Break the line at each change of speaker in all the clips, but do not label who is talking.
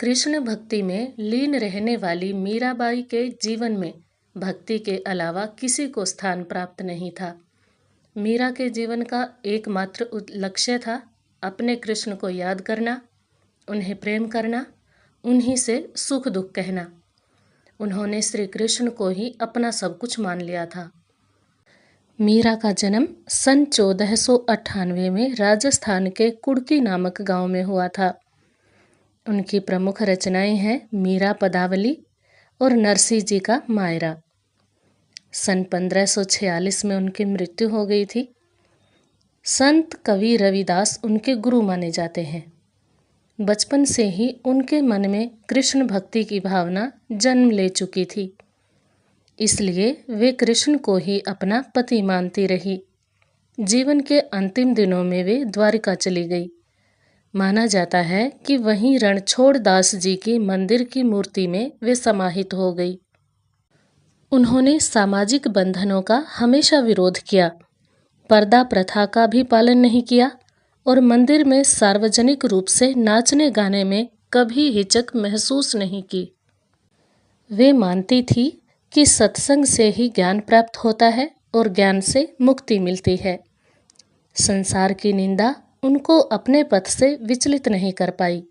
कृष्ण भक्ति में लीन रहने वाली मीराबाई के जीवन में भक्ति के अलावा किसी को स्थान प्राप्त नहीं था। मीरा के जीवन का एकमात्र लक्ष्य था अपने कृष्ण को याद करना, उन्हें प्रेम करना, उन्हीं से सुख दुख कहना। उन्होंने श्री कृष्ण को ही अपना सब कुछ मान लिया था। मीरा का जन्म सन 1498 में राजस्थान के कुड़की नामक गांव में हुआ था। उनकी प्रमुख रचनाएं हैं मीरा पदावली और नरसी जी का मायरा। सन 1546 में उनकी मृत्यु हो गई थी। संत कवि रविदास उनके गुरु माने जाते हैं। बचपन से ही उनके मन में कृष्ण भक्ति की भावना जन्म ले चुकी थी, इसलिए वे कृष्ण को ही अपना पति मानती रही। जीवन के अंतिम दिनों में वे द्वारिका चली गई। माना जाता है कि वहीं रणछोड़ दास जी की मंदिर की मूर्ति में वे समाहित हो गई। उन्होंने सामाजिक बंधनों का हमेशा विरोध किया, पर्दा प्रथा का भी पालन नहीं किया और मंदिर में सार्वजनिक रूप से नाचने गाने में कभी हिचक महसूस नहीं की। वे मानती थी कि सत्संग से ही ज्ञान प्राप्त होता है और ज्ञान से मुक्ति मिलती है। संसार की निंदा उनको अपने पथ से विचलित नहीं कर पाई।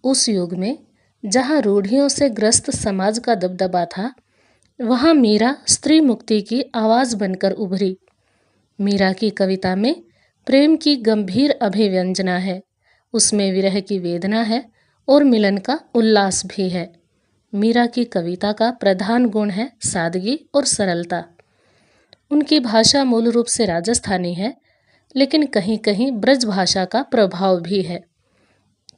उस युग में जहाँ रूढ़ियों से ग्रस्त समाज का दबदबा था, वहाँ मीरा स्त्री मुक्ति की आवाज़ बनकर उभरी। मीरा की कविता में प्रेम की गंभीर अभिव्यंजना है, उसमें विरह की वेदना है और मिलन का उल्लास भी है। मीरा की कविता का प्रधान गुण है सादगी और सरलता। उनकी भाषा मूल रूप से राजस्थानी है, लेकिन कहीं कहीं ब्रज भाषा का प्रभाव भी है।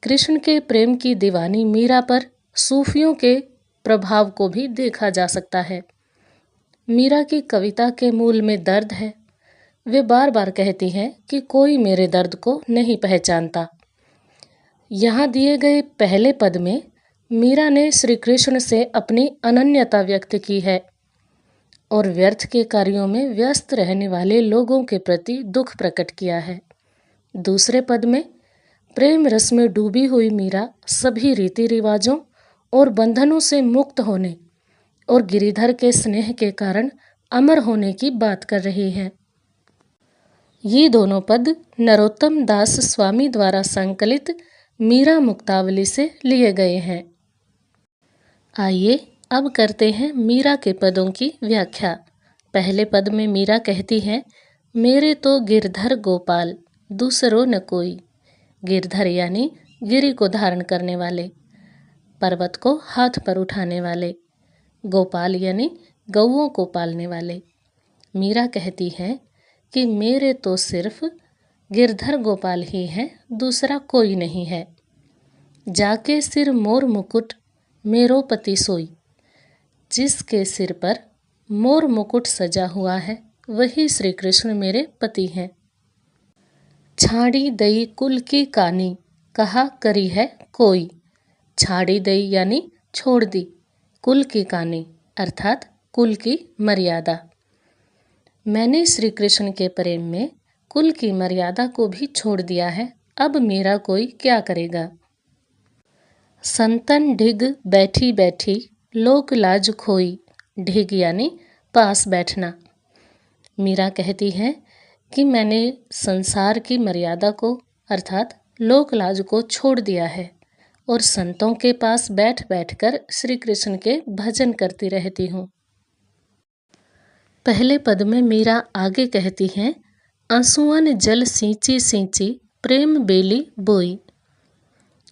कृष्ण के प्रेम की दीवानी मीरा पर सूफियों के प्रभाव को भी देखा जा सकता है। मीरा की कविता के मूल में दर्द है। वे बार बार कहती हैं कि कोई मेरे दर्द को नहीं पहचानता। यहाँ दिए गए पहले पद में मीरा ने श्री कृष्ण से अपनी अनन्यता व्यक्त की है और व्यर्थ के कार्यों में व्यस्त रहने वाले लोगों के प्रति दुख प्रकट किया है। दूसरे पद में प्रेम रस में डूबी हुई मीरा सभी रीति रिवाजों और बंधनों से मुक्त होने और गिरिधर के स्नेह के कारण अमर होने की बात कर रही है। ये दोनों पद नरोत्तम दास स्वामी द्वारा संकलित मीरा मुक्तावली से लिए गए हैं। आइए अब करते हैं मीरा के पदों की व्याख्या। पहले पद में मीरा कहती है, मेरे तो गिरधर गोपाल दूसरो न कोई। गिरधर यानी गिरि को धारण करने वाले, पर्वत को हाथ पर उठाने वाले, गोपाल यानी गौओं को पालने वाले। मीरा कहती है कि मेरे तो सिर्फ गिरधर गोपाल ही हैं, दूसरा कोई नहीं है। जाके सिर मोर मुकुट मेरो पति सोई। जिसके सिर पर मोर मुकुट सजा हुआ है वही श्री कृष्ण मेरे पति हैं। छाड़ी दई कुल की कानी कहा करी है कोई। छाड़ी दई यानी छोड़ दी, कुल की कानी अर्थात कुल की मर्यादा। मैंने श्री कृष्ण के प्रेम में कुल की मर्यादा को भी छोड़ दिया है, अब मेरा कोई क्या करेगा। संतन ढिग बैठी बैठी लोक लाज खोई। ढिग यानी पास बैठना। मीरा कहती है कि मैंने संसार की मर्यादा को अर्थात लोक लाज को छोड़ दिया है और संतों के पास बैठ बैठकर श्री कृष्ण के भजन करती रहती हूँ। पहले पद में मीरा आगे कहती हैं, आंसुअन जल सींची सींची प्रेम बेली बोई।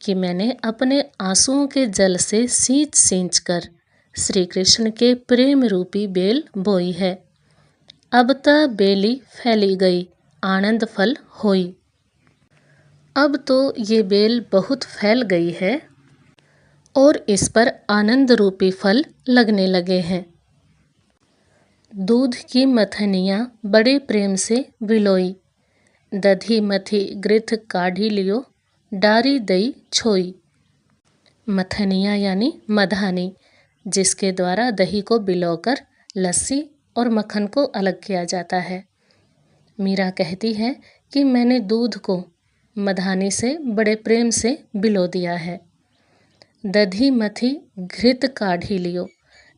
कि मैंने अपने आंसुओं के जल से सींच सींच कर श्री कृष्ण के प्रेम रूपी बेल बोई है। अब त बेली फैली गई आनंद फल होई। अब तो ये बेल बहुत फैल गई है और इस पर आनंद रूपी फल लगने लगे हैं। दूध की मथनियाँ बड़े प्रेम से बिलोई। दधी मथी गृथ काढ़ी लियो डारी दई छोई। मथनिया यानी मधानी, जिसके द्वारा दही को बिलोकर लस्सी और मक्खन को अलग किया जाता है। मीरा कहती है कि मैंने दूध को मधानी से बड़े प्रेम से बिलो दिया है। दधी मथी घृत काढ़ी लियो,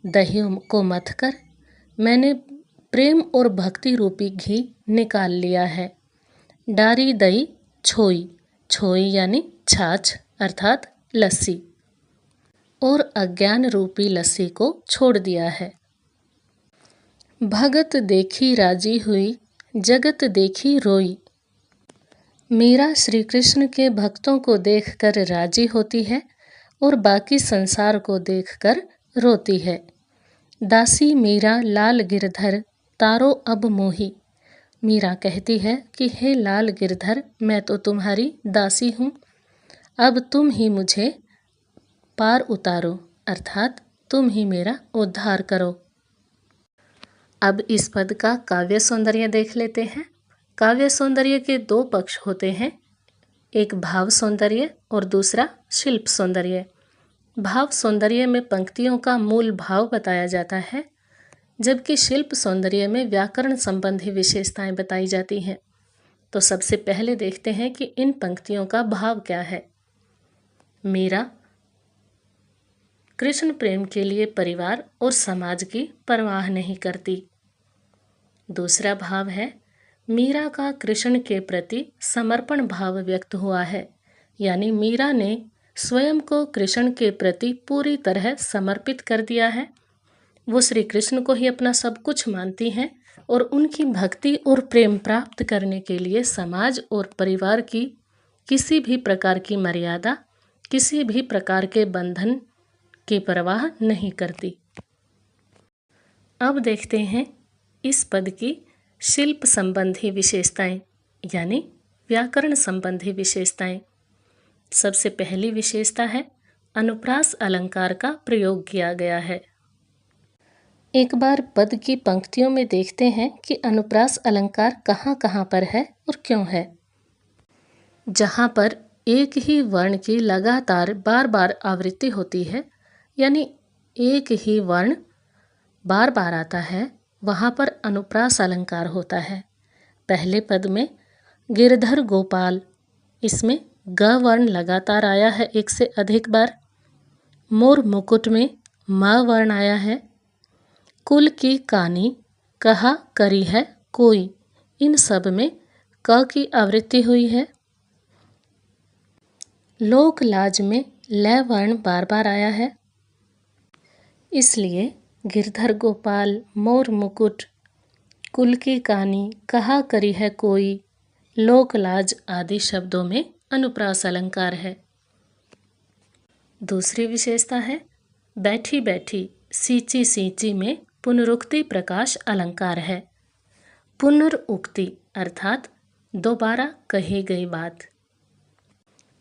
दही को मथ कर मैंने प्रेम और भक्ति रूपी घी निकाल लिया है। डारी दई छोई, छोई यानी छाछ अर्थात लस्सी, और अज्ञान रूपी लस्सी को छोड़ दिया है। भगत देखी राजी हुई, जगत देखी रोई। मीरा श्री कृष्ण के भक्तों को देखकर राजी होती है और बाकी संसार को देखकर रोती है। दासी मीरा लाल गिरधर तारो अब मोही। मीरा कहती है कि हे लाल गिरधर, मैं तो तुम्हारी दासी हूँ, अब तुम ही मुझे पार उतारो, अर्थात तुम ही मेरा उद्धार करो। अब इस पद का काव्य सौंदर्य देख लेते हैं। काव्य सौंदर्य के दो पक्ष होते हैं, एक भाव सौंदर्य और दूसरा शिल्प सौंदर्य। भाव सौंदर्य में पंक्तियों का मूल भाव बताया जाता है, जबकि शिल्प सौंदर्य में व्याकरण संबंधी विशेषताएं बताई जाती हैं। तो सबसे पहले देखते हैं कि इन पंक्तियों का भाव क्या है। मीरा कृष्ण प्रेम के लिए परिवार और समाज की परवाह नहीं करती। दूसरा भाव है, मीरा का कृष्ण के प्रति समर्पण भाव व्यक्त हुआ है, यानी मीरा ने स्वयं को कृष्ण के प्रति पूरी तरह समर्पित कर दिया है। वो श्री कृष्ण को ही अपना सब कुछ मानती हैं और उनकी भक्ति और प्रेम प्राप्त करने के लिए समाज और परिवार की किसी भी प्रकार की मर्यादा, किसी भी प्रकार के बंधन की परवाह नहीं करती। अब देखते हैं इस पद की शिल्प संबंधी विशेषताएं, यानी व्याकरण संबंधी विशेषताएं। सबसे पहली विशेषता है, अनुप्रास अलंकार का प्रयोग किया गया है। एक बार पद की पंक्तियों में देखते हैं कि अनुप्रास अलंकार कहाँ कहाँ पर है और क्यों है। जहाँ पर एक ही वर्ण की लगातार बार बार आवृत्ति होती है, यानी एक ही वर्ण बार बार आता है, वहाँ पर अनुप्रास अलंकार होता है। पहले पद में गिरधर गोपाल, इसमें ग वर्ण लगातार आया है एक से अधिक बार। मोर मुकुट में म वर्ण आया है। कुल की कानी, कहा करी है कोई, इन सब में क की आवृत्ति हुई है। लोक लाज में ल वर्ण बार बार आया है, इसलिए गिरधर गोपाल, मोर मुकुट, कुल की कानी, कहा करी है कोई, लोक लाज आदि शब्दों में अनुप्रास अलंकार है। दूसरी विशेषता है, बैठी बैठी सींची सींची में पुनरुक्ति प्रकाश अलंकार है। पुनरुक्ति अर्थात दोबारा कही गई बात,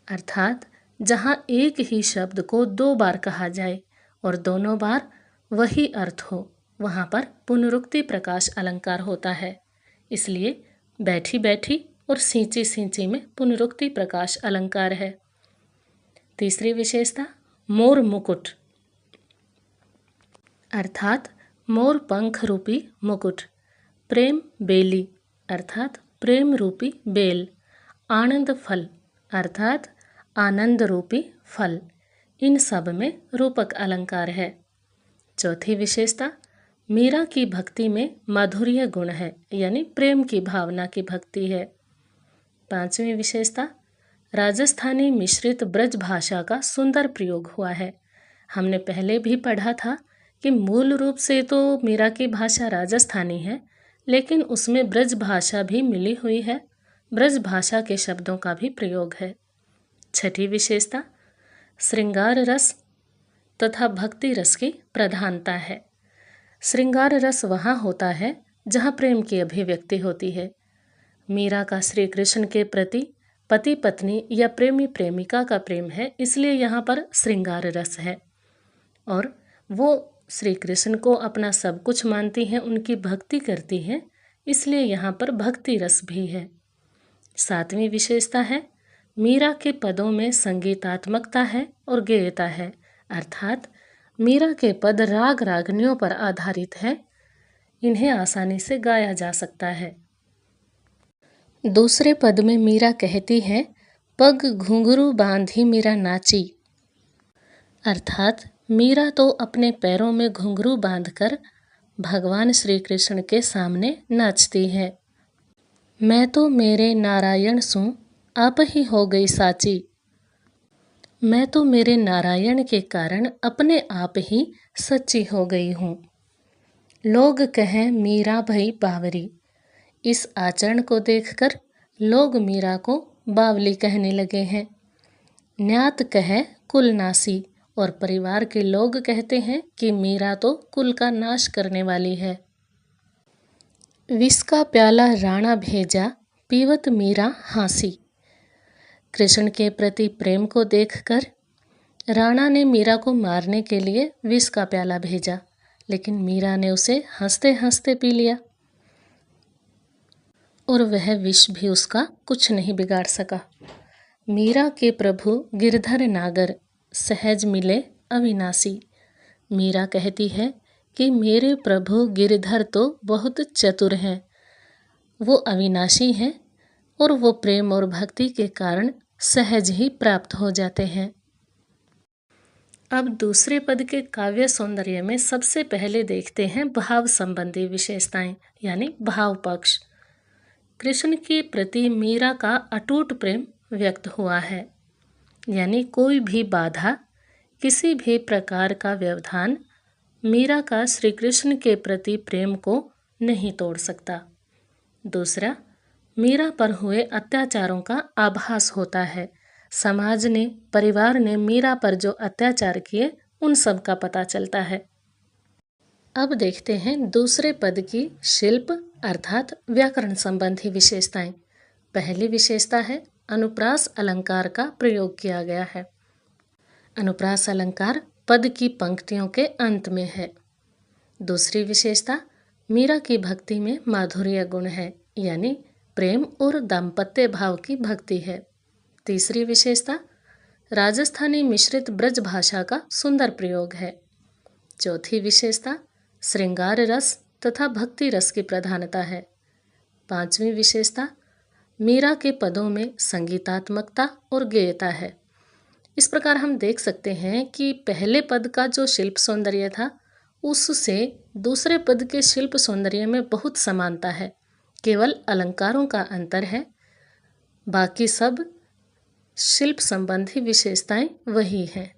अर्थात जहाँ एक ही शब्द को दो बार कहा जाए और दोनों बार वही अर्थ हो, वहाँ पर पुनरुक्ति प्रकाश अलंकार होता है। इसलिए बैठी बैठी और सींची सींची में पुनरुक्ति प्रकाश अलंकार है। तीसरी विशेषता, मोर मुकुट अर्थात मोर पंख रूपी मुकुट। प्रेम बेली अर्थात प्रेम रूपी बेल। आनंद फल अर्थात आनंद रूपी फल, इन सब में रूपक अलंकार है। चौथी विशेषता, मीरा की भक्ति में माधुर्य गुण है, यानी प्रेम की भावना की भक्ति है। पांचवी विशेषता, राजस्थानी मिश्रित ब्रज भाषा का सुंदर प्रयोग हुआ है। हमने पहले भी पढ़ा था कि मूल रूप से तो मीरा की भाषा राजस्थानी है, लेकिन उसमें ब्रज भाषा भी मिली हुई है, ब्रज भाषा के शब्दों का भी प्रयोग है। छठी विशेषता, श्रृंगार रस तथा भक्ति रस की प्रधानता है। श्रृंगार रस वहाँ होता है जहाँ प्रेम की अभिव्यक्ति होती है। मीरा का श्री कृष्ण के प्रति पति पत्नी या प्रेमी प्रेमिका का प्रेम है, इसलिए यहाँ पर श्रृंगार रस है, और वो श्री कृष्ण को अपना सब कुछ मानती हैं, उनकी भक्ति करती हैं, इसलिए यहाँ पर भक्ति रस भी है। सातवीं विशेषता है, मीरा के पदों में संगीतात्मकता है और गेयता है, अर्थात मीरा के पद राग रागनियों पर आधारित हैं, इन्हें आसानी से गाया जा सकता है। दूसरे पद में मीरा कहती है, पग घुंघरू बांधी मीरा नाची। अर्थात मीरा तो अपने पैरों में घुंघरू बांधकर भगवान श्री कृष्ण के सामने नाचती है। मैं तो मेरे नारायण सूं, आप ही हो गई साची। मैं तो मेरे नारायण के कारण अपने आप ही सच्ची हो गई हूँ। लोग कहें मीरा भई बावरी। इस आचरण को देखकर लोग मीरा को बावली कहने लगे हैं। न्यात कहे कुलनासी, और परिवार के लोग कहते हैं कि मीरा तो कुल का नाश करने वाली है। विष का प्याला राणा भेजा, पीवत मीरा हांसी। कृष्ण के प्रति प्रेम को देखकर राणा ने मीरा को मारने के लिए विष का प्याला भेजा, लेकिन मीरा ने उसे हंसते हंसते पी लिया और वह विष भी उसका कुछ नहीं बिगाड़ सका। मीरा के प्रभु गिरधर नागर, सहज मिले अविनाशी। मीरा कहती है कि मेरे प्रभु गिरधर तो बहुत चतुर हैं, वो अविनाशी हैं और वो प्रेम और भक्ति के कारण सहज ही प्राप्त हो जाते हैं। अब दूसरे पद के काव्य सौंदर्य में सबसे पहले देखते हैं भाव संबंधी विशेषताएं, यानी भाव पक्ष। कृष्ण के प्रति मीरा का अटूट प्रेम व्यक्त हुआ है, यानी कोई भी बाधा, किसी भी प्रकार का व्यवधान मीरा का श्री कृष्ण के प्रति प्रेम को नहीं तोड़ सकता। दूसरा, मीरा पर हुए अत्याचारों का आभास होता है। समाज ने, परिवार ने मीरा पर जो अत्याचार किए उन सब का पता चलता है। अब देखते हैं दूसरे पद की शिल्प अर्थात व्याकरण संबंधी विशेषताएं। पहली विशेषता है अनुप्रास अलंकार का प्रयोग किया गया है। अनुप्रास अलंकार पद की पंक्तियों के अंत में है। दूसरी विशेषता, मीरा की भक्ति में माधुर्य गुण है, यानी प्रेम और दाम्पत्य भाव की भक्ति है। तीसरी विशेषता, राजस्थानी मिश्रित ब्रज भाषा का सुंदर प्रयोग है। चौथी विशेषता, श्रृंगार रस तथा भक्ति रस की प्रधानता है। पांचवी विशेषता, मीरा के पदों में संगीतात्मकता और गेयता है। इस प्रकार हम देख सकते हैं कि पहले पद का जो शिल्प सौंदर्य था उससे दूसरे पद के शिल्प सौंदर्य में बहुत समानता है, केवल अलंकारों का अंतर है। बाकी सब शिल्प संबंधी विशेषताएं वही हैं।